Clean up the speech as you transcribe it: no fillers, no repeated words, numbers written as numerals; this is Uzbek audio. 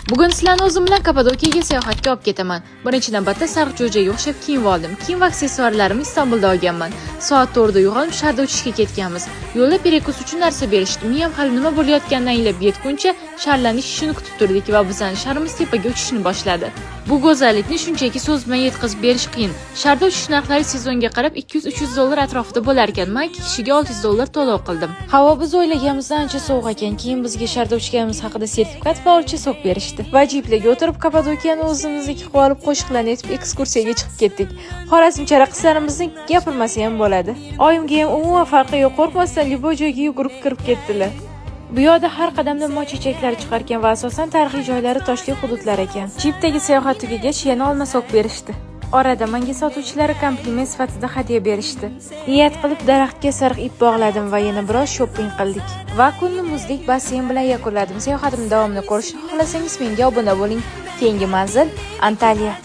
Bugun sizlarni o'zim bilan Kappadokiyaga sayohatga olib ketaman. Birinchi navbatda sariq jo'jaga o'xshab kiyinib oldim. Kiyim va aksessuarlarimni Istanbulda olganman. Soat 4da uyg'onib sharda uchishga ketganmiz. Yo'lda perekus uchun narsa berishdi. Men ham hali nima bo'layotganini anglab yetguncha sharlarning ishini kutib turdik va bizning sharimiz tepaga uchishni boshladi. Bu go'zallikni shunchaki so'z bilan yetkazib berish qiyin. Sharda uchish narxlari sezonga qarab 200-300 dollar atrofida bo'lar ekan. Men ikki kishiga 600 dollar to'lov qildim. Havo biz o'ylaganimizdan ancha sovuq ekan. Keyin bizga sharda uchganimiz haqida sertifikat va olcha sok berishdi. Va jiplarga o'tirib Kappadokiyani o'zimizniki qilib olib qo'shiqlarni aytib ekskursiyaga chiqib ketdik. Xorazmcha raqslarimizni gapirmasa ham bo'ladi. Oyimga ham umuman farqi yo'q, qo'rqmasdan liboy joyga yugurib kirib ketdilar. Bu yoqda har qadamda mo'chechaklar chiqargan va asosan tarixiy joylari toshli hududlar ekan. Jipdagi sayohat tugagach yana olma sok berishdi. Orada menga sotuvchilari kompliment sifatida hadya berishdi. Niyat qilib daraxtga sariq ip bog'ladim va yana biroz shopping qildik. Va kunni muzlik basseyn bilan yakunladim. Sayohatimning davomini ko'rishni xohlasangiz menga obuna bo'ling. Keyingi manzil Antaliya.